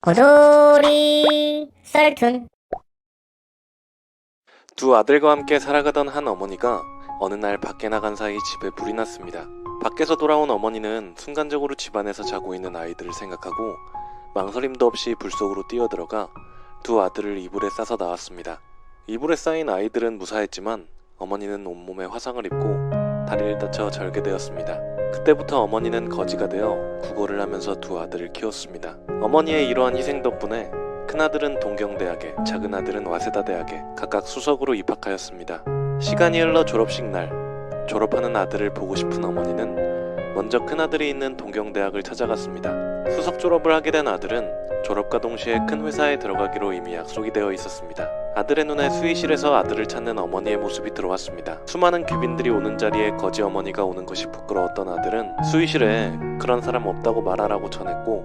고돌이 썰툰. 두 아들과 함께 살아가던 한 어머니가 어느 날 밖에 나간 사이 집에 불이 났습니다. 밖에서 돌아온 어머니는 순간적으로 집안에서 자고 있는 아이들을 생각하고 망설임도 없이 불 속으로 뛰어들어가 두 아들을 이불에 싸서 나왔습니다. 이불에 쌓인 아이들은 무사했지만 어머니는 온몸에 화상을 입고 다리를 다쳐 절개되었습니다. 그때부터 어머니는 거지가 되어 구걸을 하면서 두 아들을 키웠습니다. 어머니의 이러한 희생 덕분에 큰아들은 동경대학에, 작은아들은 와세다대학에 각각 수석으로 입학하였습니다. 시간이 흘러 졸업식 날, 졸업하는 아들을 보고 싶은 어머니는 먼저 큰아들이 있는 동경대학을 찾아갔습니다. 수석 졸업을 하게 된 아들은 졸업과 동시에 큰 회사에 들어가기로 이미 약속이 되어 있었습니다. 아들의 눈에 수의실에서 아들을 찾는 어머니의 모습이 들어왔습니다. 수많은 귀빈들이 오는 자리에 거지 어머니가 오는 것이 부끄러웠던 아들은 수의실에 그런 사람 없다고 말하라고 전했고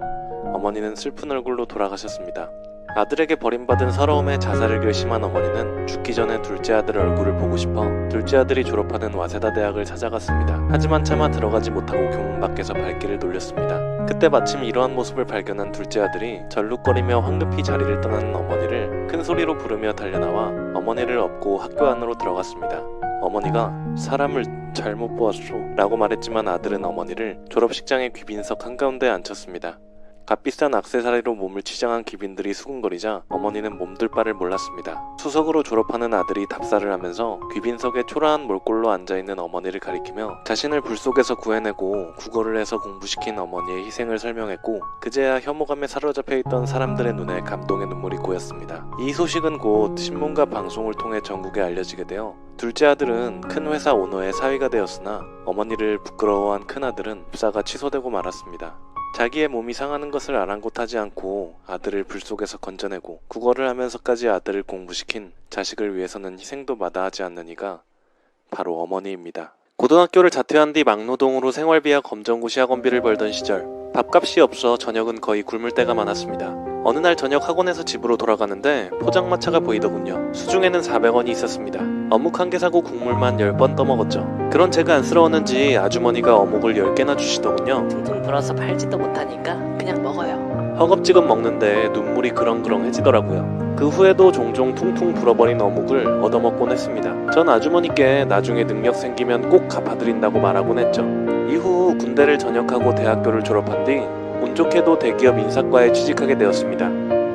어머니는 슬픈 얼굴로 돌아가셨습니다. 아들에게 버림받은 서러움에 자살을 결심한 어머니는 죽기 전에 둘째 아들 얼굴을 보고 싶어 둘째 아들이 졸업하는 와세다 대학을 찾아갔습니다. 하지만 차마 들어가지 못하고 교문 밖에서 발길을 돌렸습니다. 그때 마침 이러한 모습을 발견한 둘째 아들이 절룩거리며 황급히 자리를 떠나는 어머니를 큰 소리로 부르며 달려나와 어머니를 업고 학교 안으로 들어갔습니다. 어머니가 "사람을 잘못 보았소" 라고 말했지만 아들은 어머니를 졸업식장의 귀빈석 한가운데 앉혔습니다. 값비싼 액세서리로 몸을 치장한 귀빈들이 수군거리자 어머니는 몸둘 바를 몰랐습니다. 수석으로 졸업하는 아들이 답사를 하면서 귀빈석에 초라한 몰골로 앉아있는 어머니를 가리키며 자신을 불 속에서 구해내고 구걸을 해서 공부시킨 어머니의 희생을 설명했고 그제야 혐오감에 사로잡혀 있던 사람들의 눈에 감동의 눈물이 고였습니다. 이 소식은 곧 신문과 방송을 통해 전국에 알려지게 되어 둘째 아들은 큰 회사 오너의 사위가 되었으나 어머니를 부끄러워한 큰아들은 입사가 취소되고 말았습니다. 자기의 몸이 상하는 것을 아랑곳하지 않고 아들을 불 속에서 건져내고 구걸을 하면서까지 아들을 공부시킨 자식을 위해서는 희생도 마다하지 않는 이가 바로 어머니입니다. 고등학교를 자퇴한 뒤 막노동으로 생활비와 검정고시 학원비를 벌던 시절 밥값이 없어 저녁은 거의 굶을 때가 많았습니다. 어느 날 저녁 학원에서 집으로 돌아가는데 포장마차가 보이더군요. 수중에는 400원이 있었습니다. 어묵 한 개 사고 국물만 10번 떠먹었죠. 그런 제가 안쓰러웠는지 아주머니가 어묵을 10개나 주시더군요. 퉁퉁 불어서 팔지도 못하니까 그냥 먹어요. 허겁지겁 먹는데 눈물이 그렁그렁해지더라고요. 그 후에도 종종 퉁퉁 불어버린 어묵을 얻어먹곤 했습니다. 전 아주머니께 나중에 능력 생기면 꼭 갚아드린다고 말하곤 했죠. 이후 군대를 전역하고 대학교를 졸업한 뒤 운 좋게도 대기업 인사과에 취직하게 되었습니다.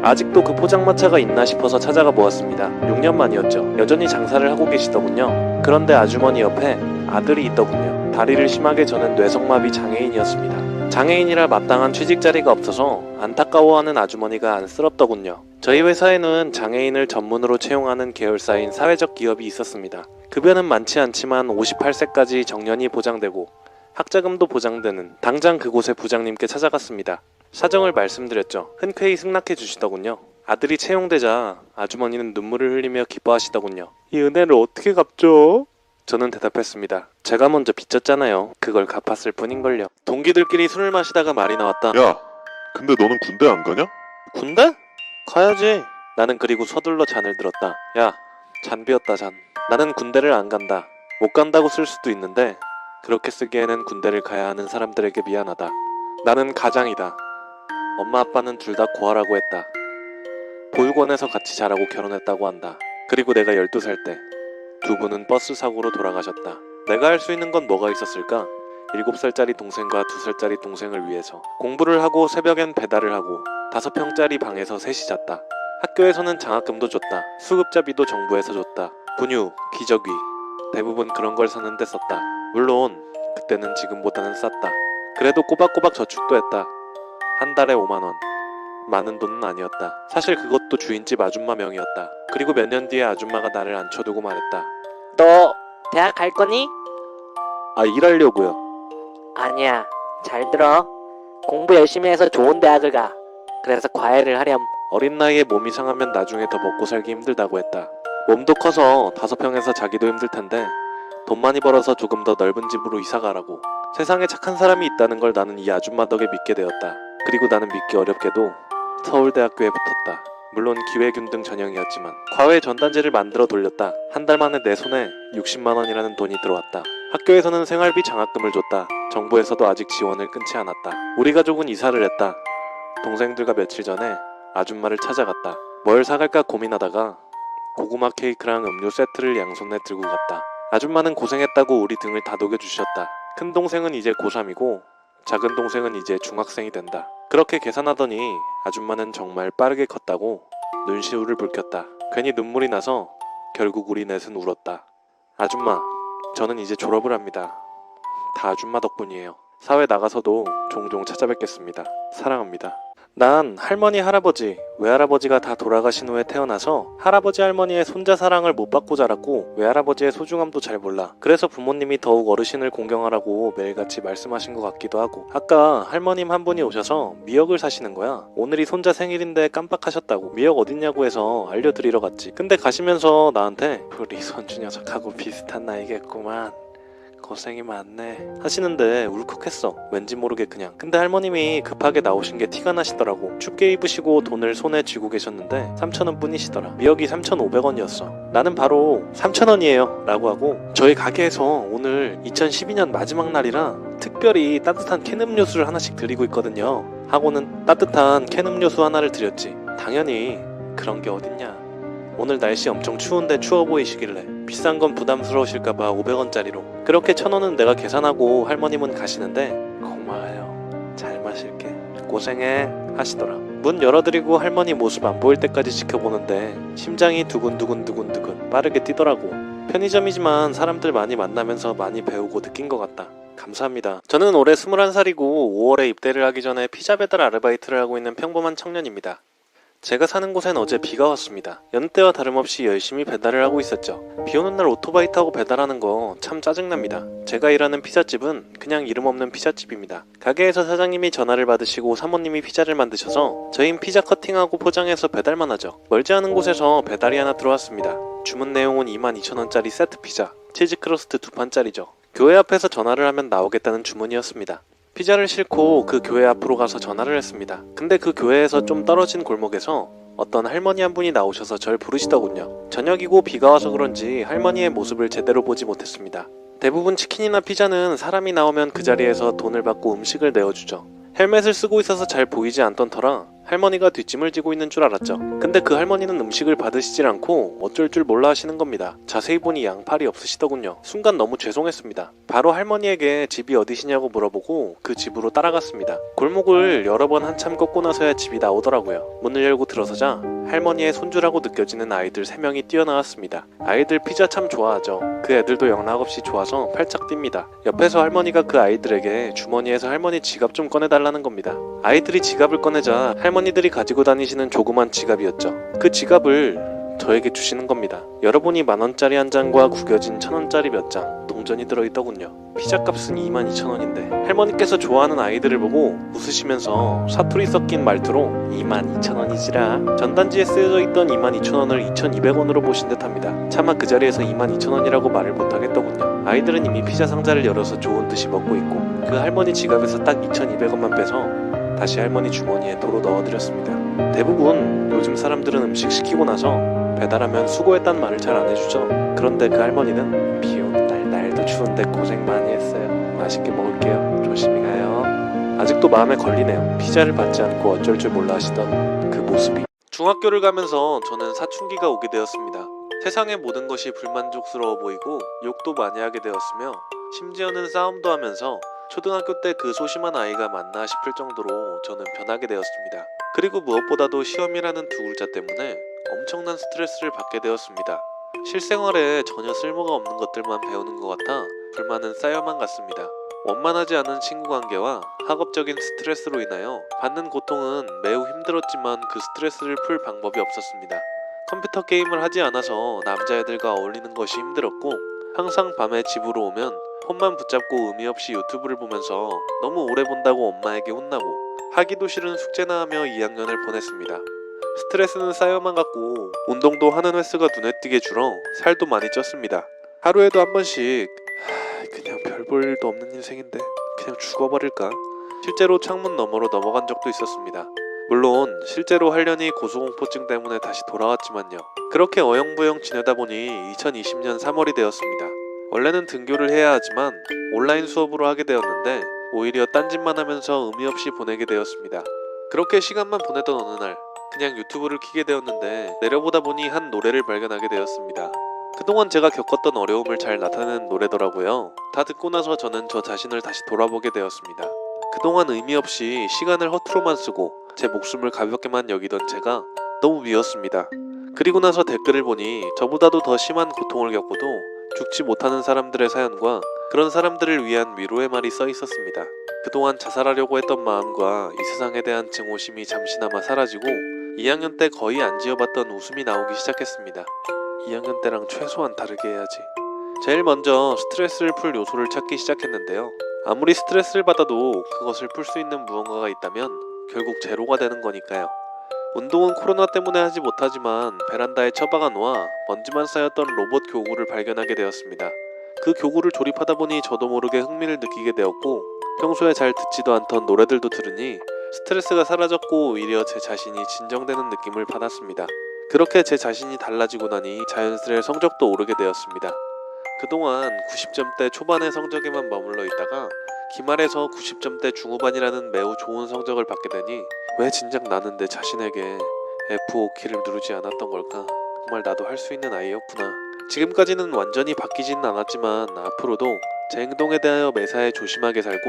아직도 그 포장마차가 있나 싶어서 찾아가 보았습니다. 6년 만이었죠. 여전히 장사를 하고 계시더군요. 그런데 아주머니 옆에 아들이 있더군요. 다리를 심하게 저는 뇌성마비 장애인이었습니다. 장애인이라 마땅한 취직 자리가 없어서 안타까워하는 아주머니가 안쓰럽더군요. 저희 회사에는 장애인을 전문으로 채용하는 계열사인 사회적 기업이 있었습니다. 급여는 많지 않지만 58세까지 정년이 보장되고 학자금도 보장되는 당장 그곳의 부장님께 찾아갔습니다. 사정을 말씀드렸죠. 흔쾌히 승낙해 주시더군요. 아들이 채용되자 아주머니는 눈물을 흘리며 기뻐하시더군요. "이 은혜를 어떻게 갚죠?" 저는 대답했습니다. "제가 먼저 빚졌잖아요. 그걸 갚았을 뿐인걸요." 동기들끼리 술을 마시다가 말이 나왔다. 야, 근데 너는 군대 안 가냐? "군대? 가야지." 나는 그리고 서둘러 잔을 들었다. "야, 잔 비었다 잔. 나는 군대를 안 간다. 못 간다고 쓸 수도 있는데 그렇게 쓰기에는 군대를 가야 하는 사람들에게 미안하다. 나는 가장이다. 엄마 아빠는 둘 다 고아라고 했다. 보육원에서 같이 자라고 결혼했다고 한다. 그리고 내가 12살 때 두 분은 버스 사고로 돌아가셨다. 내가 할 수 있는 건 뭐가 있었을까? 7살짜리 동생과 2살짜리 동생을 위해서 공부를 하고 새벽엔 배달을 하고 5평짜리 방에서 셋이 잤다. 학교에서는 장학금도 줬다. 수급자비도 정부에서 줬다. 분유, 기저귀 대부분 그런 걸 사는데 썼다. 물론 그때는 지금보다는 쌌다. 그래도 꼬박꼬박 저축도 했다. 한 달에 5만원. 많은 돈은 아니었다. 사실 그것도 주인집 아줌마 명이었다. 그리고 몇 년 뒤에 아줌마가 나를 앉혀두고 말했다. 너 대학 갈 거니? "아, 일하려고요." 아니야. 잘 들어. 공부 열심히 해서 좋은 대학을 가. 그래서 과외를 하렴. 어린 나이에 몸이 상하면 나중에 더 먹고 살기 힘들다고 했다. 몸도 커서 5평에서 자기도 힘들 텐데 돈 많이 벌어서 조금 더 넓은 집으로 이사가라고. 세상에 착한 사람이 있다는 걸 나는 이 아줌마 덕에 믿게 되었다. 그리고 나는 믿기 어렵게도 서울대학교에 붙었다. 물론 기회균등 전형이었지만 과외 전단지를 만들어 돌렸다. 한 달 만에 내 손에 60만원이라는 돈이 들어왔다. 학교에서는 생활비 장학금을 줬다. 정부에서도 아직 지원을 끊지 않았다. 우리 가족은 이사를 했다. 동생들과 며칠 전에 아줌마를 찾아갔다. 뭘 사갈까 고민하다가 고구마 케이크랑 음료 세트를 양손에 들고 갔다. 아줌마는 고생했다고 우리 등을 다독여주셨다. 큰 동생은 이제 고3이고 작은 동생은 이제 중학생이 된다. 그렇게 계산하더니 아줌마는 정말 빠르게 컸다고 눈시울을 붉혔다. 괜히 눈물이 나서 결국 우리 넷은 울었다. 아줌마, 저는 이제 졸업을 합니다. 다 아줌마 덕분이에요. 사회 나가서도 종종 찾아뵙겠습니다. 사랑합니다. 난 할머니, 할아버지, 외할아버지가 다 돌아가신 후에 태어나서 할아버지, 할머니의 손자 사랑을 못 받고 자랐고 외할아버지의 소중함도 잘 몰라. 그래서 부모님이 더욱 어르신을 공경하라고 매일같이 말씀하신 것 같기도 하고. 아까 할머님 한 분이 오셔서 미역을 사시는 거야. 오늘이 손자 생일인데 깜빡하셨다고. 미역 어딨냐고 해서 알려드리러 갔지. 근데 가시면서 나한테 우리 손주 녀석하고 비슷한 나이겠구만, 고생이 많네 하시는데 울컥했어. 왠지 모르게 그냥. 근데 할머님이 급하게 나오신 게 티가 나시더라고. 춥게 입으시고 돈을 손에 쥐고 계셨는데 3,000원 뿐이시더라. 미역이 3,500원이었어. 나는 바로 3,000원이에요 라고 하고, 저희 가게에서 오늘 2012년 마지막 날이라 특별히 따뜻한 캔 음료수를 하나씩 드리고 있거든요 하고는 따뜻한 캔 음료수 하나를 드렸지. 당연히 그런 게 어딨냐, 오늘 날씨 엄청 추운데 추워 보이시길래 비싼 건 부담스러우실까봐 500원짜리로. 그렇게 1,000원은 내가 계산하고 할머님은 가시는데 고마워요, 잘 마실게, 고생해 하시더라. 문 열어드리고 할머니 모습 안 보일 때까지 지켜보는데 심장이 두근두근 빠르게 뛰더라고. 편의점이지만 사람들 많이 만나면서 많이 배우고 느낀 것 같다. 감사합니다. 저는 올해 21살이고 5월에 입대를 하기 전에 피자 배달 아르바이트를 하고 있는 평범한 청년입니다. 제가 사는 곳엔 어제 비가 왔습니다. 여느 때와 다름없이 열심히 배달을 하고 있었죠. 비 오는 날 오토바이 타고 배달하는 거 참 짜증납니다. 제가 일하는 피자집은 그냥 이름 없는 피자집입니다. 가게에서 사장님이 전화를 받으시고 사모님이 피자를 만드셔서 저희는 피자 커팅하고 포장해서 배달만 하죠. 멀지 않은 곳에서 배달이 하나 들어왔습니다. 주문 내용은 22,000원짜리 세트 피자, 치즈 크러스트 2판짜리죠. 교회 앞에서 전화를 하면 나오겠다는 주문이었습니다. 피자를 싣고 그 교회 앞으로 가서 전화를 했습니다. 근데 그 교회에서 좀 떨어진 골목에서 어떤 할머니 한 분이 나오셔서 절 부르시더군요. 저녁이고 비가 와서 그런지 할머니의 모습을 제대로 보지 못했습니다. 대부분 치킨이나 피자는 사람이 나오면 그 자리에서 돈을 받고 음식을 내어주죠. 헬멧을 쓰고 있어서 잘 보이지 않던 터라 할머니가 뒷짐을 지고 있는 줄 알았죠. 근데 그 할머니는 음식을 받으시질 않고 어쩔 줄 몰라 하시는 겁니다. 자세히 보니 양팔이 없으시더군요. 순간 너무 죄송했습니다. 바로 할머니에게 집이 어디시냐고 물어보고 그 집으로 따라갔습니다. 골목을 여러 번 한참 걷고 나서야 집이 나오더라고요. 문을 열고 들어서자 할머니의 손주라고 느껴지는 아이들 3명이 뛰어나왔습니다. 아이들 피자 참 좋아하죠. 그 애들도 영락없이 좋아서 팔짝 뜁니다. 옆에서 할머니가 그 아이들에게 주머니에서 할머니 지갑 좀 꺼내달라는 겁니다. 아이들이 지갑을 꺼내자 할머니들이 가지고 다니시는 조그만 지갑이었죠. 그 지갑을 저에게 주시는 겁니다. 열어보니 10,000원짜리 한 장과 구겨진 1,000원짜리 몇 장 동전이 들어있더군요. 피자값은 22,000원인데 할머니께서 좋아하는 아이들을 보고 웃으시면서 사투리 섞인 말투로 22,000원이지라 전단지에 쓰여져 있던 22,000원을 2,200원으로 보신 듯합니다. 차마 그 자리에서 22,000원이라고 말을 못하겠더군요. 아이들은 이미 피자 상자를 열어서 좋은 듯이 먹고 있고 그 할머니 지갑에서 딱 2,200원만 빼서 다시 할머니 주머니에 도로 넣어드렸습니다. 대부분 요즘 사람들은 음식 시키고 나서 배달하면 수고했단 말을 잘 안 해주죠. 그런데 그 할머니는 비 오는 날도 추운데 고생 많이 했어요. 맛있게 먹을게요. 조심히 가요. 아직도 마음에 걸리네요. 피자를 받지 않고 어쩔 줄 몰라 하시던 그 모습이. 중학교를 가면서 저는 사춘기가 오게 되었습니다. 세상의 모든 것이 불만족스러워 보이고 욕도 많이 하게 되었으며 심지어는 싸움도 하면서 초등학교 때 그 소심한 아이가 맞나 싶을 정도로 저는 변하게 되었습니다. 그리고 무엇보다도 시험이라는 두 글자 때문에 엄청난 스트레스를 받게 되었습니다. 실생활에 전혀 쓸모가 없는 것들만 배우는 것 같아 불만은 쌓여만 갔습니다. 원만하지 않은 친구 관계와 학업적인 스트레스로 인하여 받는 고통은 매우 힘들었지만 그 스트레스를 풀 방법이 없었습니다. 컴퓨터 게임을 하지 않아서 남자애들과 어울리는 것이 힘들었고 항상 밤에 집으로 오면 폰만 붙잡고 의미 없이 유튜브를 보면서 너무 오래 본다고 엄마에게 혼나고 하기도 싫은 숙제나 하며 2학년을 보냈습니다. 스트레스는 쌓여만 갔고 운동도 하는 횟수가 눈에 띄게 줄어 살도 많이 쪘습니다. 하루에도 한 번씩 그냥 별 볼 일도 없는 인생인데 그냥 죽어버릴까? 실제로 창문 너머로 넘어간 적도 있었습니다. 물론 실제로 하려니 고소공포증 때문에 다시 돌아왔지만요. 그렇게 어영부영 지내다 보니 2020년 3월이 되었습니다. 원래는 등교를 해야 하지만 온라인 수업으로 하게 되었는데 오히려 딴짓만 하면서 의미 없이 보내게 되었습니다. 그렇게 시간만 보내던 어느 날 그냥 유튜브를 켜게 되었는데 내려보다 보니 한 노래를 발견하게 되었습니다. 그동안 제가 겪었던 어려움을 잘 나타내는 노래더라고요. 다 듣고 나서 저는 저 자신을 다시 돌아보게 되었습니다. 그동안 의미 없이 시간을 허투루만 쓰고 제 목숨을 가볍게만 여기던 제가 너무 미웠습니다. 그리고 나서 댓글을 보니 저보다도 더 심한 고통을 겪고도 죽지 못하는 사람들의 사연과 그런 사람들을 위한 위로의 말이 써 있었습니다. 그동안 자살하려고 했던 마음과 이 세상에 대한 증오심이 잠시나마 사라지고 2학년 때 거의 안 지어봤던 웃음이 나오기 시작했습니다. 2학년 때랑 최소한 다르게 해야지. 제일 먼저 스트레스를 풀 요소를 찾기 시작했는데요. 아무리 스트레스를 받아도 그것을 풀 수 있는 무언가가 있다면 결국 제로가 되는 거니까요. 운동은 코로나 때문에 하지 못하지만 베란다에 처박아 놓아 먼지만 쌓였던 로봇 교구를 발견하게 되었습니다. 그 교구를 조립하다 보니 저도 모르게 흥미를 느끼게 되었고 평소에 잘 듣지도 않던 노래들도 들으니 스트레스가 사라졌고 오히려 제 자신이 진정되는 느낌을 받았습니다. 그렇게 제 자신이 달라지고 나니 자연스레 성적도 오르게 되었습니다. 그동안 90점대 초반의 성적에만 머물러 있다가 기말에서 90점대 중후반이라는 매우 좋은 성적을 받게 되니 왜 진작 나는 내 자신에게 F5키를 누르지 않았던 걸까? 정말 나도 할 수 있는 아이였구나. 지금까지는 완전히 바뀌지는 않았지만 앞으로도 제 행동에 대하여 매사에 조심하게 살고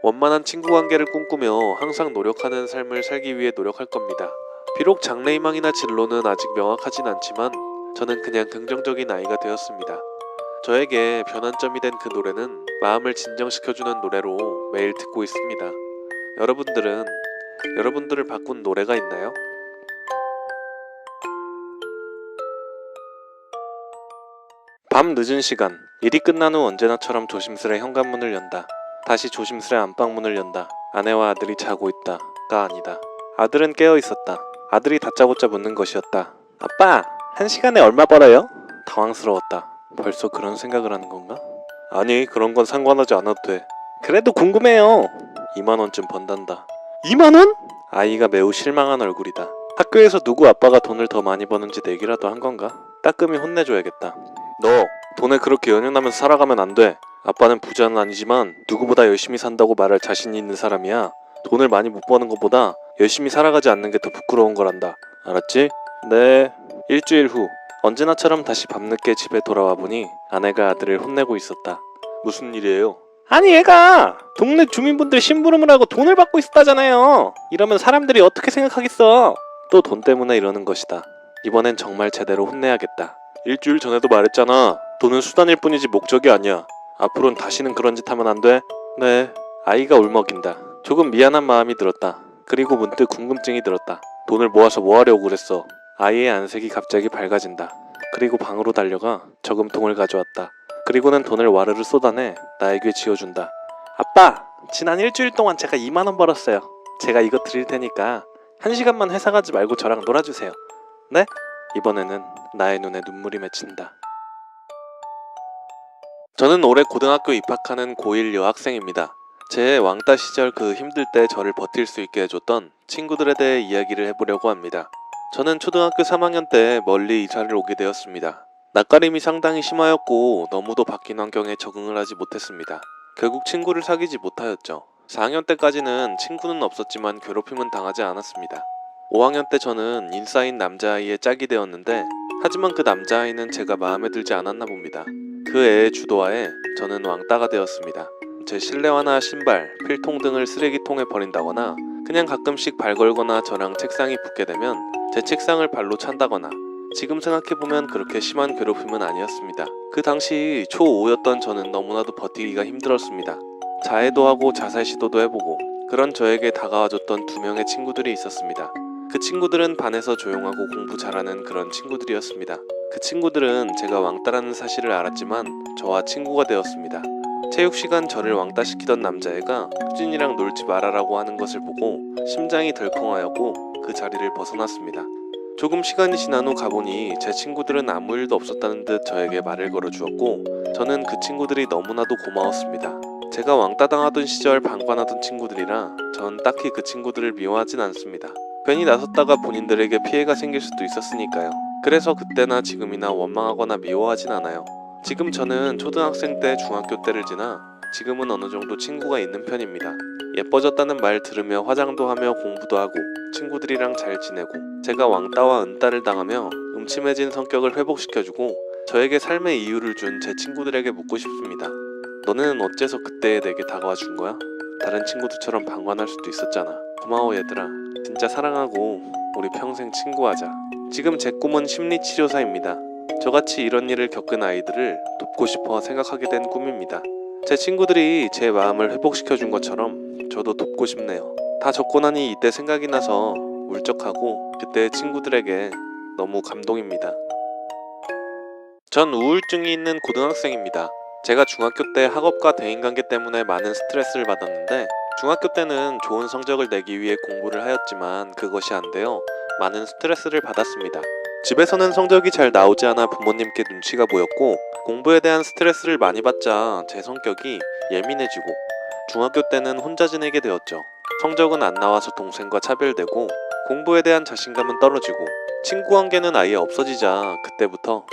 원만한 친구 관계를 꿈꾸며 항상 노력하는 삶을 살기 위해 노력할 겁니다. 비록 장래희망이나 진로는 아직 명확하진 않지만 저는 그냥 긍정적인 아이가 되었습니다. 저에게 변환점이 된 그 노래는 마음을 진정시켜주는 노래로 매일 듣고 있습니다. 여러분들을 바꾼 노래가 있나요? 밤 늦은 시간, 일이 끝난 후 언제나처럼 조심스레 현관문을 연다. 다시 조심스레 안방문을 연다. 아내와 아들이 자고 있다가 아니다. 아들은 깨어 있었다. 아들이 다짜고짜 묻는 것이었다. 아빠, 한 시간에 얼마 벌어요? 당황스러웠다. 벌써 그런 생각을 하는 건가? 아니, 그런 건 상관하지 않아도 돼. 그래도 궁금해요. 2만원쯤 번단다. 2만원? 아이가 매우 실망한 얼굴이다. 학교에서 누구 아빠가 돈을 더 많이 버는지 내기라도 한 건가? 따끔히 혼내줘야겠다. 너 돈에 그렇게 연연하면서 살아가면 안 돼. 아빠는 부자는 아니지만 누구보다 열심히 산다고 말할 자신이 있는 사람이야. 돈을 많이 못 버는 것보다 열심히 살아가지 않는 게 더 부끄러운 거란다. 알았지? 네. 일주일 후 언제나처럼 다시 밤늦게 집에 돌아와 보니 아내가 아들을 혼내고 있었다. 무슨 일이에요? 아니 얘가 동네 주민분들 심부름을 하고 돈을 받고 있었다잖아요. 이러면 사람들이 어떻게 생각하겠어? 또 돈 때문에 이러는 것이다. 이번엔 정말 제대로 혼내야겠다. 일주일 전에도 말했잖아. 돈은 수단일 뿐이지 목적이 아니야. 앞으로는 다시는 그런 짓 하면 안 돼? 네. 아이가 울먹인다. 조금 미안한 마음이 들었다. 그리고 문득 궁금증이 들었다. 돈을 모아서 뭐 하려고 그랬어? 아이의 안색이 갑자기 밝아진다. 그리고 방으로 달려가 저금통을 가져왔다. 그리고는 돈을 와르르 쏟아내 나에게 쥐어준다. 아빠, 지난 일주일 동안 제가 2만원 벌었어요. 제가 이거 드릴 테니까 1시간만 회사 가지 말고 저랑 놀아주세요. 네? 이번에는 나의 눈에 눈물이 맺힌다. 저는 올해 고등학교 입학하는 고1 여학생입니다. 제 왕따 시절 그 힘들 때 저를 버틸 수 있게 해줬던 친구들에 대해 이야기를 해보려고 합니다. 저는 초등학교 3학년 때 멀리 이사를 오게 되었습니다. 낯가림이 상당히 심하였고 너무도 바뀐 환경에 적응을 하지 못했습니다. 결국 친구를 사귀지 못하였죠. 4학년 때까지는 친구는 없었지만 괴롭힘은 당하지 않았습니다. 5학년 때 저는 인싸인 남자아이의 짝이 되었는데 하지만 그 남자아이는 제가 마음에 들지 않았나 봅니다. 그 애의 주도하에 저는 왕따가 되었습니다. 제 실내화나 신발, 필통 등을 쓰레기통에 버린다거나 그냥 가끔씩 발 걸거나 저랑 책상이 붙게 되면 제 책상을 발로 찬다거나 지금 생각해보면 그렇게 심한 괴롭힘은 아니었습니다. 그 당시 초5였던 저는 너무나도 버티기가 힘들었습니다. 자해도 하고 자살 시도도 해보고 그런 저에게 다가와줬던 2명의 친구들이 있었습니다. 그 친구들은 반에서 조용하고 공부 잘하는 그런 친구들이었습니다. 그 친구들은 제가 왕따라는 사실을 알았지만 저와 친구가 되었습니다. 체육시간 저를 왕따시키던 남자애가 수진이랑 놀지 말아라고 하는 것을 보고 심장이 덜컹하였고 그 자리를 벗어났습니다. 조금 시간이 지난 후 가보니 제 친구들은 아무 일도 없었다는 듯 저에게 말을 걸어주었고 저는 그 친구들이 너무나도 고마웠습니다. 제가 왕따 당하던 시절 방관하던 친구들이라 전 딱히 그 친구들을 미워하진 않습니다. 괜히 나섰다가 본인들에게 피해가 생길 수도 있었으니까요. 그래서 그때나 지금이나 원망하거나 미워하진 않아요. 지금 저는 초등학생 때 중학교 때를 지나 지금은 어느 정도 친구가 있는 편입니다. 예뻐졌다는 말 들으며 화장도 하며 공부도 하고 친구들이랑 잘 지내고 제가 왕따와 은따를 당하며 음침해진 성격을 회복시켜주고 저에게 삶의 이유를 준 제 친구들에게 묻고 싶습니다. 너는 어째서 그때 내게 다가와 준 거야? 다른 친구들처럼 방관할 수도 있었잖아. 고마워 얘들아. 진짜 사랑하고 우리 평생 친구하자. 지금 제 꿈은 심리치료사입니다. 저같이 이런 일을 겪은 아이들을 돕고 싶어 생각하게 된 꿈입니다. 제 친구들이 제 마음을 회복시켜준 것처럼 저도 돕고 싶네요. 다 적고 나니 이때 생각이 나서 울적하고 그때 친구들에게 너무 감동입니다. 전 우울증이 있는 고등학생입니다. 제가 중학교 때 학업과 대인관계 때문에 많은 스트레스를 받았는데 중학교 때는 좋은 성적을 내기 위해 공부를 하였지만 그것이 안 되어 많은 스트레스를 받았습니다. 집에서는 성적이 잘 나오지 않아 부모님께 눈치가 보였고 공부에 대한 스트레스를 많이 받자 제 성격이 예민해지고 중학교 때는 혼자 지내게 되었죠. 성적은 안 나와서 동생과 차별되고 공부에 대한 자신감은 떨어지고 친구 관계는 아예 없어지자 그때부터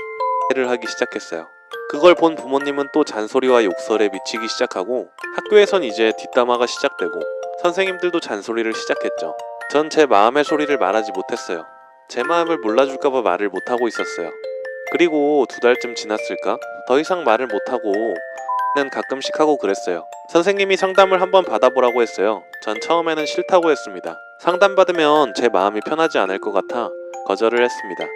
를 하기 시작했어요. 그걸 본 부모님은 또 잔소리와 욕설에 미치기 시작하고 학교에선 이제 뒷담화가 시작되고 선생님들도 잔소리를 시작했죠. 전 제 마음의 소리를 말하지 못했어요. 제 마음을 몰라줄까봐 말을 못하고 있었어요. 그리고 2달쯤 지났을까? 더 이상 말을 못하고 는 가끔씩 하고 그랬어요. 선생님이 상담을 한번 받아보라고 했어요. 전 처음에는 싫다고 했습니다. 상담받으면 제 마음이 편하지 않을 것 같아 거절을 했습니다.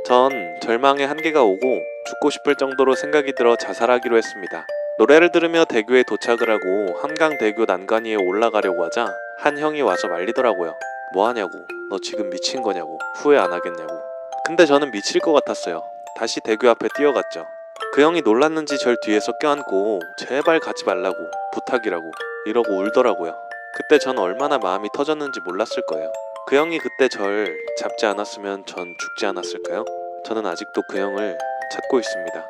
전 절망의 한계가 오고 죽고 싶을 정도로 생각이 들어 자살하기로 했습니다. 노래를 들으며 대교에 도착을 하고 한강대교 난간 위에 올라가려고 하자 한 형이 와서 말리더라고요. 뭐하냐고, 너 지금 미친 거냐고, 후회 안 하겠냐고. 근데 저는 미칠 것 같았어요. 다시 대교 앞에 뛰어갔죠. 그 형이 놀랐는지 절 뒤에서 껴안고 제발 가지 말라고, 부탁이라고 이러고 울더라고요. 그때 전 얼마나 마음이 터졌는지 몰랐을 거예요. 그 형이 그때 절 잡지 않았으면 전 죽지 않았을까요? 저는 아직도 그 형을 찾고 있습니다.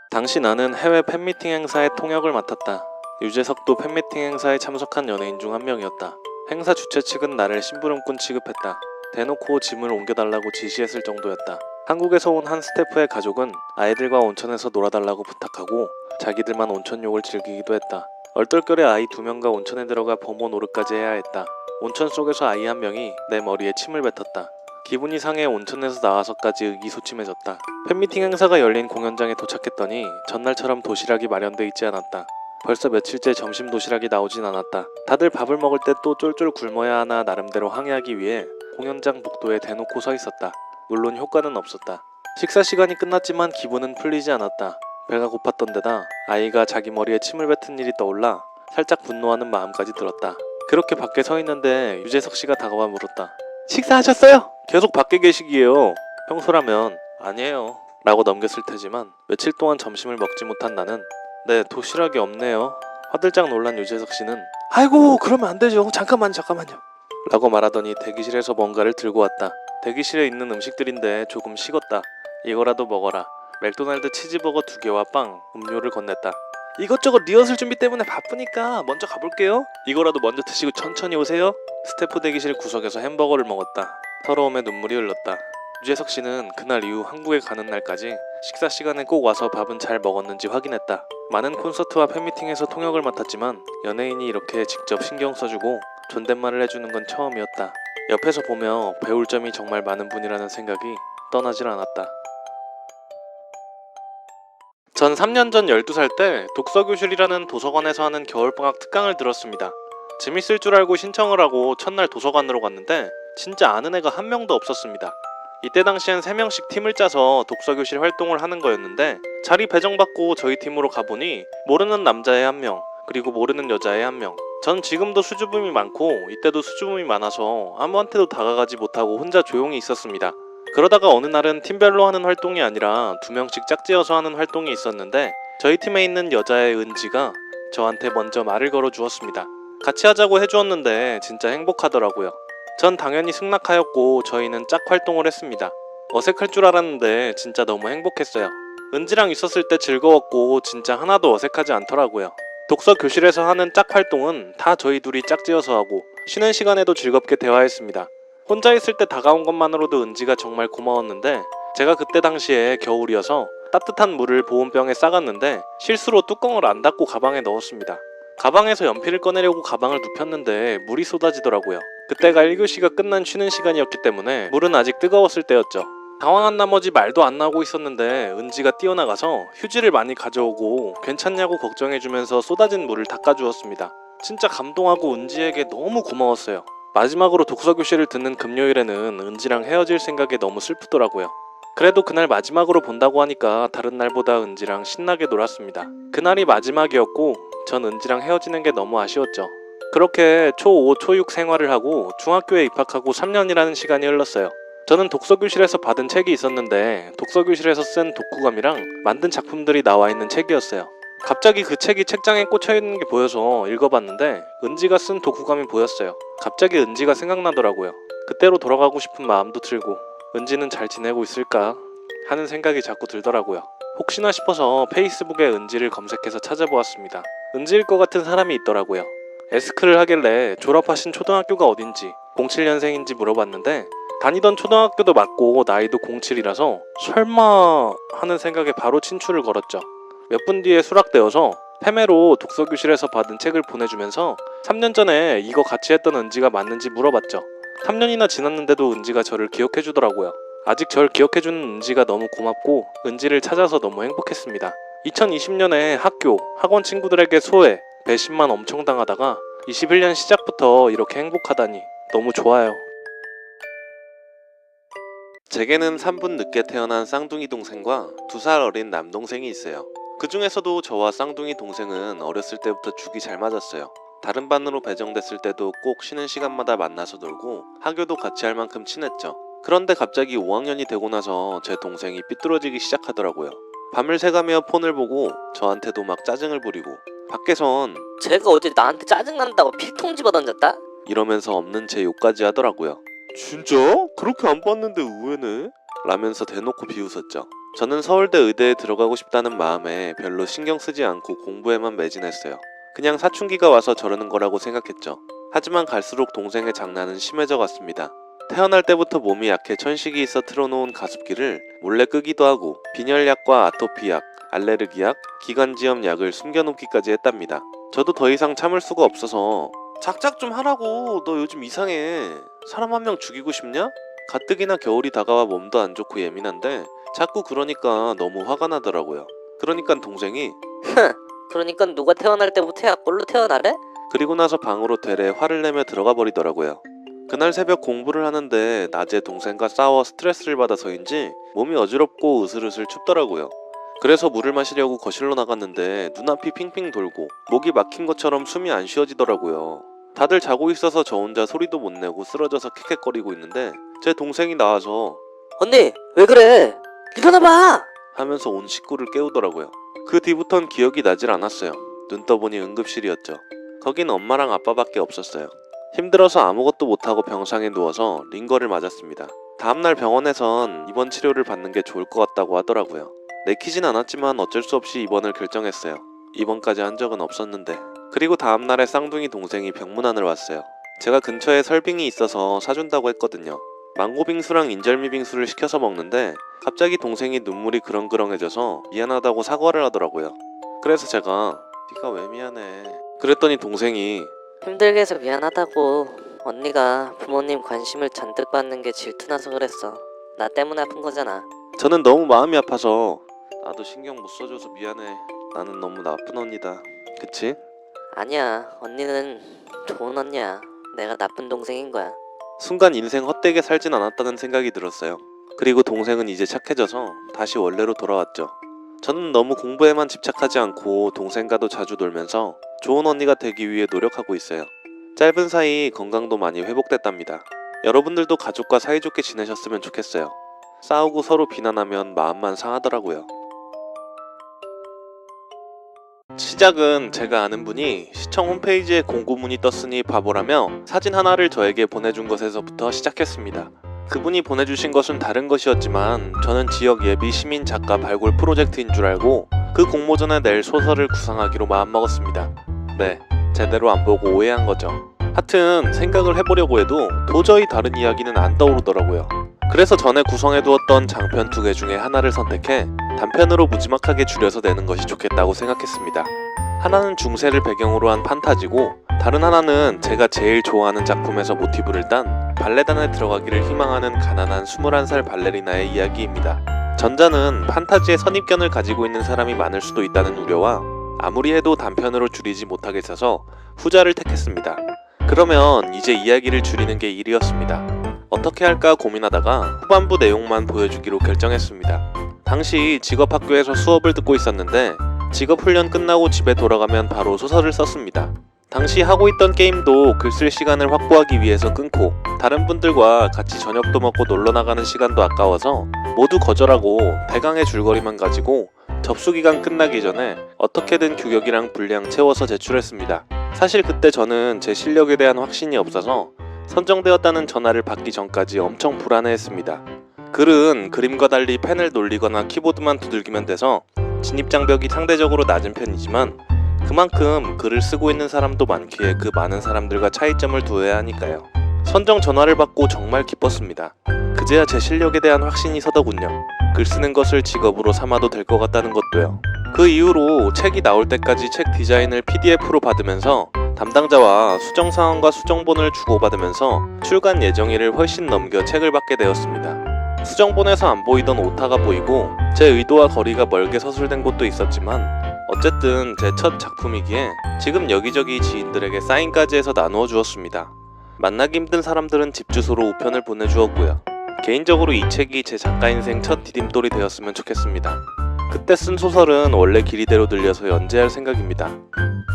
당시 나는 해외 팬미팅 행사의 통역을 맡았다. 유재석도 팬미팅 행사에 참석한 연예인 중 한 명이었다. 행사 주최 측은 나를 심부름꾼 취급했다. 대놓고 짐을 옮겨달라고 지시했을 정도였다. 한국에서 온 한 스태프의 가족은 아이들과 온천에서 놀아달라고 부탁하고 자기들만 온천욕을 즐기기도 했다. 얼떨결에 아이 2명과 온천에 들어가 범호 노릇까지 해야 했다. 온천 속에서 아이 한 명이 내 머리에 침을 뱉었다. 기분이 상해 온천에서 나와서까지 의기소침해졌다. 팬미팅 행사가 열린 공연장에 도착했더니 전날처럼 도시락이 마련돼 있지 않았다. 벌써 며칠째 점심 도시락이 나오진 않았다. 다들 밥을 먹을 때 또 쫄쫄 굶어야 하나 나름대로 항의하기 위해 공연장 복도에 대놓고 서 있었다. 물론 효과는 없었다. 식사 시간이 끝났지만 기분은 풀리지 않았다. 배가 고팠던 데다 아이가 자기 머리에 침을 뱉은 일이 떠올라 살짝 분노하는 마음까지 들었다. 그렇게 밖에 서 있는데 유재석 씨가 다가와 물었다. 식사하셨어요? 계속 밖에 계시기에요. 평소라면 아니에요 라고 넘겼을 테지만 며칠 동안 점심을 먹지 못한 나는 네, 도시락이 없네요. 화들짝 놀란 유재석 씨는 아이고 그러면 안 되죠. 잠깐만요 라고 말하더니 대기실에서 뭔가를 들고 왔다. 대기실에 있는 음식들인데 조금 식었다. 이거라도 먹어라. 맥도날드 치즈버거 2개와 빵, 음료를 건넸다. 이것저것 리허설 준비 때문에 바쁘니까 먼저 가볼게요. 이거라도 먼저 드시고 천천히 오세요. 스태프 대기실 구석에서 햄버거를 먹었다. 서러움에 눈물이 흘렀다. 유재석 씨는 그날 이후 한국에 가는 날까지 식사 시간에 꼭 와서 밥은 잘 먹었는지 확인했다. 많은 콘서트와 팬미팅에서 통역을 맡았지만 연예인이 이렇게 직접 신경 써주고 존댓말을 해주는 건 처음이었다. 옆에서 보며 배울 점이 정말 많은 분이라는 생각이 떠나질 않았다. 전 3년 전 12살 때 독서교실이라는 도서관에서 하는 겨울방학 특강을 들었습니다. 재밌을 줄 알고 신청을 하고 첫날 도서관으로 갔는데 진짜 아는 애가 한 명도 없었습니다. 이때 당시엔 3명씩 팀을 짜서 독서교실 활동을 하는 거였는데 자리 배정받고 저희 팀으로 가보니 모르는 남자애 1명, 그리고 모르는 여자애 1명. 전 지금도 수줍음이 많고 이때도 수줍음이 많아서 아무한테도 다가가지 못하고 혼자 조용히 있었습니다. 그러다가 어느 날은 팀별로 하는 활동이 아니라 2명씩 짝지어서 하는 활동이 있었는데 저희 팀에 있는 여자애 은지가 저한테 먼저 말을 걸어 주었습니다. 같이 하자고 해주었는데 진짜 행복하더라고요. 전 당연히 승낙하였고 저희는 짝 활동을 했습니다. 어색할 줄 알았는데 진짜 너무 행복했어요. 은지랑 있었을 때 즐거웠고 진짜 하나도 어색하지 않더라고요. 독서 교실에서 하는 짝 활동은 다 저희 둘이 짝지어서 하고 쉬는 시간에도 즐겁게 대화했습니다. 혼자 있을 때 다가온 것만으로도 은지가 정말 고마웠는데 제가 그때 당시에 겨울이어서 따뜻한 물을 보온병에 싸갔는데 실수로 뚜껑을 안 닫고 가방에 넣었습니다. 가방에서 연필을 꺼내려고 가방을 눕혔는데 물이 쏟아지더라고요. 그때가 1교시가 끝난 쉬는 시간이었기 때문에 물은 아직 뜨거웠을 때였죠. 당황한 나머지 말도 안 나오고 있었는데 은지가 뛰어나가서 휴지를 많이 가져오고 괜찮냐고 걱정해주면서 쏟아진 물을 닦아주었습니다. 진짜 감동하고 은지에게 너무 고마웠어요. 마지막으로 독서교실을 듣는 금요일에는 은지랑 헤어질 생각에 너무 슬프더라고요. 그래도 그날 마지막으로 본다고 하니까 다른 날보다 은지랑 신나게 놀았습니다. 그날이 마지막이었고 전 은지랑 헤어지는 게 너무 아쉬웠죠. 그렇게 초5, 초6 생활을 하고 중학교에 입학하고 3년이라는 시간이 흘렀어요. 저는 독서교실에서 받은 책이 있었는데 독서교실에서 쓴 독후감이랑 만든 작품들이 나와 있는 책이었어요. 갑자기 그 책이 책장에 꽂혀있는 게 보여서 읽어봤는데 은지가 쓴 독후감이 보였어요. 갑자기 은지가 생각나더라고요. 그때로 돌아가고 싶은 마음도 들고 은지는 잘 지내고 있을까 하는 생각이 자꾸 들더라고요. 혹시나 싶어서 페이스북에 은지를 검색해서 찾아보았습니다. 은지일 것 같은 사람이 있더라고요. 에스크를 하길래 졸업하신 초등학교가 어딘지 07년생인지 물어봤는데 다니던 초등학교도 맞고 나이도 07이라서 설마 하는 생각에 바로 친추를 걸었죠. 몇 분 뒤에 수락되어서 패매로 독서교실에서 받은 책을 보내주면서 3년 전에 이거 같이 했던 은지가 맞는지 물어봤죠. 3년이나 지났는데도 은지가 저를 기억해주더라고요. 아직 절 기억해주는 은지가 너무 고맙고 은지를 찾아서 너무 행복했습니다. 2020년에 학교, 학원 친구들에게 소외, 배신만 엄청 당하다가 21년 시작부터 이렇게 행복하다니 너무 좋아요. 제게는 3분 늦게 태어난 쌍둥이 동생과 2살 어린 남동생이 있어요. 그 중에서도 저와 쌍둥이 동생은 어렸을 때부터 죽이 잘 맞았어요. 다른 반으로 배정됐을 때도 꼭 쉬는 시간마다 만나서 놀고 학교도 같이 할 만큼 친했죠. 그런데 갑자기 5학년이 되고 나서 제 동생이 삐뚤어지기 시작하더라고요. 밤을 새가며 폰을 보고 저한테도 막 짜증을 부리고 밖에선 제가 어제 나한테 짜증난다고 필통 집어던졌다? 이러면서 없는 제 욕까지 하더라고요. 진짜? 그렇게 안 봤는데 의외네? 라면서 대놓고 비웃었죠. 저는 서울대 의대에 들어가고 싶다는 마음에 별로 신경 쓰지 않고 공부에만 매진했어요. 그냥 사춘기가 와서 저러는 거라고 생각했죠. 하지만 갈수록 동생의 장난은 심해져 갔습니다. 태어날 때부터 몸이 약해 천식이 있어 틀어놓은 가습기를 몰래 끄기도 하고 빈혈약과 아토피약, 알레르기약, 기관지염 약을 숨겨놓기까지 했답니다. 저도 더 이상 참을 수가 없어서 작작 좀 하라고, 너 요즘 이상해. 사람 한 명 죽이고 싶냐? 가뜩이나 겨울이 다가와 몸도 안 좋고 예민한데 자꾸 그러니까 너무 화가 나더라고요. 그러니까 동생이 그러니까 누가 태어날 때부터 약골로 태어나래? 그리고 나서 방으로 되레 화를 내며 들어가 버리더라고요. 그날 새벽 공부를 하는데 낮에 동생과 싸워 스트레스를 받아서인지 몸이 어지럽고 으슬으슬 춥더라고요. 그래서 물을 마시려고 거실로 나갔는데 눈앞이 핑핑 돌고 목이 막힌 것처럼 숨이 안 쉬어지더라고요. 다들 자고 있어서 저 혼자 소리도 못 내고 쓰러져서 킥킥거리고 있는데 제 동생이 나와서 언니 왜 그래? 일어나봐! 하면서 온 식구를 깨우더라고요. 그 뒤부턴 기억이 나질 않았어요. 눈 떠보니 응급실이었죠. 거긴 엄마랑 아빠밖에 없었어요. 힘들어서 아무것도 못하고 병상에 누워서 링거를 맞았습니다. 다음날 병원에선 입원 치료를 받는 게 좋을 것 같다고 하더라고요. 내키진 않았지만 어쩔 수 없이 입원을 결정했어요. 입원까지 한 적은 없었는데. 그리고 다음날에 쌍둥이 동생이 병문안을 왔어요. 제가 근처에 설빙이 있어서 사준다고 했거든요. 망고 빙수랑 인절미 빙수를 시켜서 먹는데 갑자기 동생이 눈물이 그렁그렁해져서 미안하다고 사과를 하더라고요. 그래서 제가 네가 왜 미안해? 그랬더니 동생이 힘들게 해서 미안하다고. 언니가 부모님 관심을 잔뜩 받는 게 질투나서 그랬어. 나 때문에 아픈 거잖아. 저는 너무 마음이 아파서 나도 신경 못 써줘서 미안해. 나는 너무 나쁜 언니다. 그치? 아니야, 언니는 좋은 언니야. 내가 나쁜 동생인 거야. 순간 인생 헛되게 살진 않았다는 생각이 들었어요. 그리고 동생은 이제 착해져서 다시 원래로 돌아왔죠. 저는 너무 공부에만 집착하지 않고 동생과도 자주 놀면서 좋은 언니가 되기 위해 노력하고 있어요. 짧은 사이 건강도 많이 회복됐답니다. 여러분들도 가족과 사이좋게 지내셨으면 좋겠어요. 싸우고 서로 비난하면 마음만 상하더라고요. 시작은 제가 아는 분이 시청 홈페이지에 공고문이 떴으니 바보라며 사진 하나를 저에게 보내준 것에서부터 시작했습니다. 그분이 보내주신 것은 다른 것이었지만 저는 지역 예비 시민 작가 발굴 프로젝트인 줄 알고 그 공모전에 낼 소설을 구상하기로 마음먹었습니다. 네, 제대로 안 보고 오해한 거죠. 하여튼 생각을 해보려고 해도 도저히 다른 이야기는 안 떠오르더라고요. 그래서 전에 구성해두었던 장편 2개 중에 하나를 선택해 단편으로 무지막하게 줄여서 내는 것이 좋겠다고 생각했습니다. 하나는 중세를 배경으로 한 판타지고 다른 하나는 제가 제일 좋아하는 작품에서 모티브를 딴 발레단에 들어가기를 희망하는 가난한 21살 발레리나의 이야기입니다. 전자는 판타지의 선입견을 가지고 있는 사람이 많을 수도 있다는 우려와 아무리 해도 단편으로 줄이지 못하겠어서 후자를 택했습니다. 그러면 이제 이야기를 줄이는 게 일이었습니다. 어떻게 할까 고민하다가 후반부 내용만 보여주기로 결정했습니다. 당시 직업학교에서 수업을 듣고 있었는데 직업훈련 끝나고 집에 돌아가면 바로 소설을 썼습니다. 당시 하고 있던 게임도 글 쓸 시간을 확보하기 위해서 끊고 다른 분들과 같이 저녁도 먹고 놀러 나가는 시간도 아까워서 모두 거절하고 대강의 줄거리만 가지고 접수기간 끝나기 전에 어떻게든 규격이랑 분량 채워서 제출했습니다. 사실 그때 저는 제 실력에 대한 확신이 없어서 선정되었다는 전화를 받기 전까지 엄청 불안해했습니다. 글은 그림과 달리 펜을 놀리거나 키보드만 두들기면 돼서 진입장벽이 상대적으로 낮은 편이지만 그만큼 글을 쓰고 있는 사람도 많기에 그 많은 사람들과 차이점을 두어야 하니까요. 선정 전화를 받고 정말 기뻤습니다. 그제야 제 실력에 대한 확신이 서더군요. 글 쓰는 것을 직업으로 삼아도 될 것 같다는 것도요. 그 이후로 책이 나올 때까지 책 디자인을 PDF로 받으면서 담당자와 수정사항과 수정본을 주고받으면서 출간 예정일을 훨씬 넘겨 책을 받게 되었습니다. 수정본에서 안 보이던 오타가 보이고 제 의도와 거리가 멀게 서술된 곳도 있었지만 어쨌든 제 첫 작품이기에 지금 여기저기 지인들에게 사인까지 해서 나누어 주었습니다. 만나기 힘든 사람들은 집 주소로 우편을 보내주었고요. 개인적으로 이 책이 제 작가 인생 첫 디딤돌이 되었으면 좋겠습니다. 그때 쓴 소설은 원래 길이대로 늘려서 연재할 생각입니다.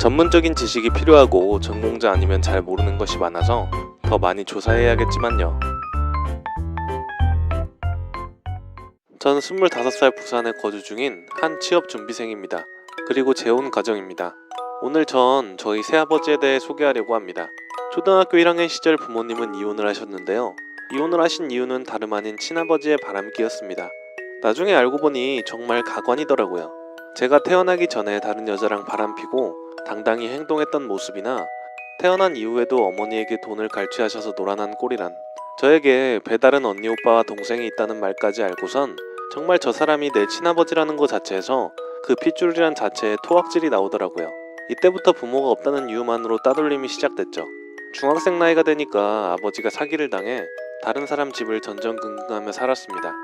전문적인 지식이 필요하고 전공자 아니면 잘 모르는 것이 많아서 더 많이 조사해야겠지만요. 전 25살 부산에 거주 중인 한 취업 준비생입니다. 그리고 재혼 가정입니다. 오늘 전 저희 새아버지에 대해 소개하려고 합니다. 초등학교 1학년 시절 부모님은 이혼을 하셨는데요. 이혼을 하신 이유는 다름 아닌 친아버지의 바람기였습니다. 나중에 알고 보니 정말 가관이더라고요. 제가 태어나기 전에 다른 여자랑 바람피고 당당히 행동했던 모습이나 태어난 이후에도 어머니에게 돈을 갈취하셔서 노란한 꼴이란, 저에게 배다른 언니 오빠와 동생이 있다는 말까지 알고선 정말 저 사람이 내 친아버지라는 것 자체에서 그 핏줄이란 자체에 토악질이 나오더라고요. 이때부터 부모가 없다는 이유만으로 따돌림이 시작됐죠. 중학생 나이가 되니까 아버지가 사기를 당해 다른 사람 집을 전전긍긍하며 살았습니다.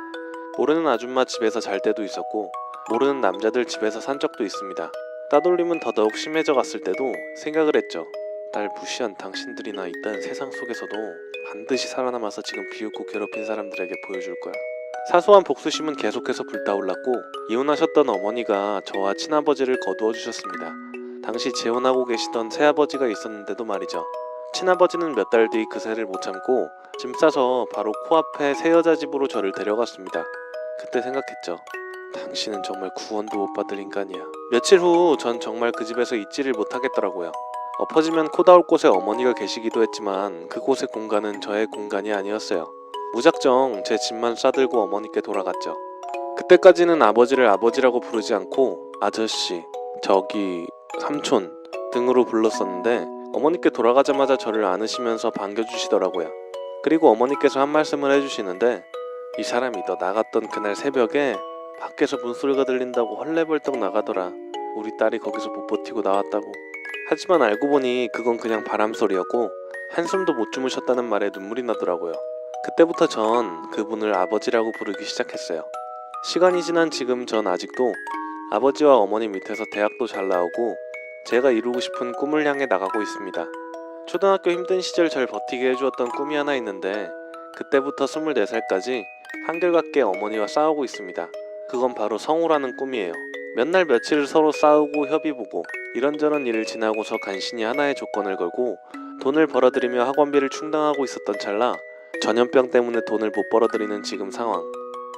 모르는 아줌마 집에서 잘 때도 있었고 모르는 남자들 집에서 산 적도 있습니다. 따돌림은 더더욱 심해져 갔을 때도 생각을 했죠. 날 무시한 당신들이나 있다는 세상 속에서도 반드시 살아남아서 지금 비웃고 괴롭힌 사람들에게 보여줄 거야. 사소한 복수심은 계속해서 불타올랐고 이혼하셨던 어머니가 저와 친아버지를 거두어 주셨습니다. 당시 재혼하고 계시던 새아버지가 있었는데도 말이죠. 친아버지는 몇 달 뒤 그새를 못 참고 짐 싸서 바로 코앞에 새 여자 집으로 저를 데려갔습니다. 그때 생각했죠. 당신은 정말 구원도 못 받을 인간이야. 며칠 후 전 정말 그 집에서 있지를 못하겠더라고요. 엎어지면 코 닿을 곳에 어머니가 계시기도 했지만 그곳의 공간은 저의 공간이 아니었어요. 무작정 제 짐만 싸들고 어머니께 돌아갔죠. 그때까지는 아버지를 아버지라고 부르지 않고 아저씨, 저기, 삼촌 등으로 불렀었는데 어머니께 돌아가자마자 저를 안으시면서 반겨주시더라고요. 그리고 어머니께서 한 말씀을 해주시는데, 이 사람이 너 나갔던 그날 새벽에 밖에서 문소리가 들린다고 헐레벌떡 나가더라. 우리 딸이 거기서 못 버티고 나왔다고. 하지만 알고 보니 그건 그냥 바람소리였고 한숨도 못 주무셨다는 말에 눈물이 나더라고요. 그때부터 전 그분을 아버지라고 부르기 시작했어요. 시간이 지난 지금 전 아직도 아버지와 어머니 밑에서 대학도 잘 나오고 제가 이루고 싶은 꿈을 향해 나가고 있습니다. 초등학교 힘든 시절 절 버티게 해주었던 꿈이 하나 있는데 그때부터 24살까지 한결같게 어머니와 싸우고 있습니다. 그건 바로 성우라는 꿈이에요. 몇 날 며칠을 서로 싸우고 협의보고 이런저런 일을 지나고서 간신히 하나의 조건을 걸고 돈을 벌어들이며 학원비를 충당하고 있었던 찰나 전염병 때문에 돈을 못 벌어들이는 지금 상황.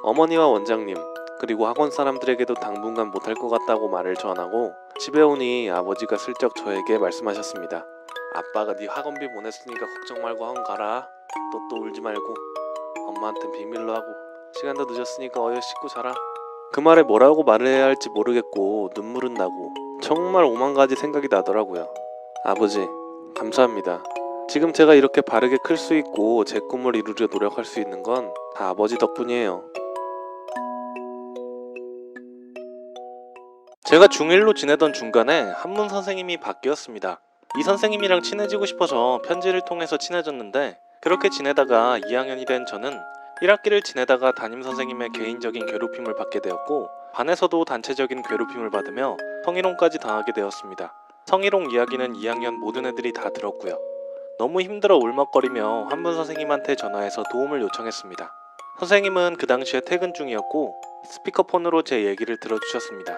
어머니와 원장님 그리고 학원 사람들에게도 당분간 못할 것 같다고 말을 전하고 집에 오니 아버지가 슬쩍 저에게 말씀하셨습니다. 아빠가 네 학원비 보냈으니까 걱정 말고 학원 가라. 너 또 울지 말고 엄마한텐 비밀로 하고 시간도 늦었으니까 어여 씻고 자라. 그 말에 뭐라고 말을 해야 할지 모르겠고 눈물은 나고 정말 오만 가지 생각이 나더라고요. 아버지 감사합니다. 지금 제가 이렇게 바르게 클 수 있고 제 꿈을 이루려 노력할 수 있는 건 다 아버지 덕분이에요. 제가 중1로 지내던 중간에 한문 선생님이 바뀌었습니다. 이 선생님이랑 친해지고 싶어서 편지를 통해서 친해졌는데 그렇게 지내다가 2학년이 된 저는 1학기를 지내다가 담임 선생님의 개인적인 괴롭힘을 받게 되었고 반에서도 단체적인 괴롭힘을 받으며 성희롱까지 당하게 되었습니다. 성희롱 이야기는 2학년 모든 애들이 다 들었고요. 너무 힘들어 울먹거리며 한문 선생님한테 전화해서 도움을 요청했습니다. 선생님은 그 당시에 퇴근 중이었고 스피커폰으로 제 얘기를 들어주셨습니다.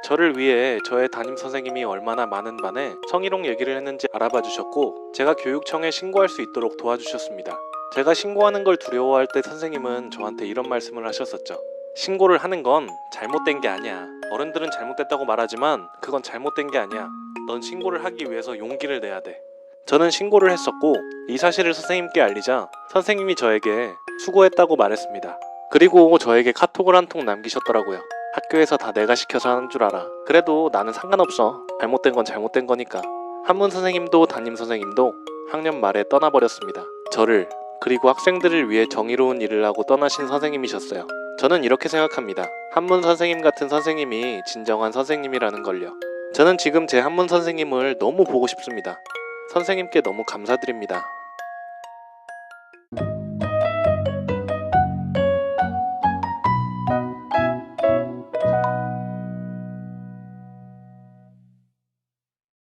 저를 위해 저의 담임 선생님이 얼마나 많은 반에 성희롱 얘기를 했는지 알아봐 주셨고 제가 교육청에 신고할 수 있도록 도와주셨습니다. 제가 신고하는 걸 두려워할 때 선생님은 저한테 이런 말씀을 하셨었죠. 신고를 하는 건 잘못된 게 아니야. 어른들은 잘못됐다고 말하지만 그건 잘못된 게 아니야. 넌 신고를 하기 위해서 용기를 내야 돼. 저는 신고를 했었고 이 사실을 선생님께 알리자 선생님이 저에게 수고했다고 말했습니다. 그리고 저에게 카톡을 한 통 남기셨더라고요. 학교에서 다 내가 시켜서 하는 줄 알아. 그래도 나는 상관없어. 잘못된 건 잘못된 거니까. 한문 선생님도 담임 선생님도 학년 말에 떠나버렸습니다. 저를 그리고 학생들을 위해 정의로운 일을 하고 떠나신 선생님이셨어요. 저는 이렇게 생각합니다. 한문 선생님 같은 선생님이 진정한 선생님이라는 걸요. 저는 지금 제 한문 선생님을 너무 보고 싶습니다. 선생님께 너무 감사드립니다.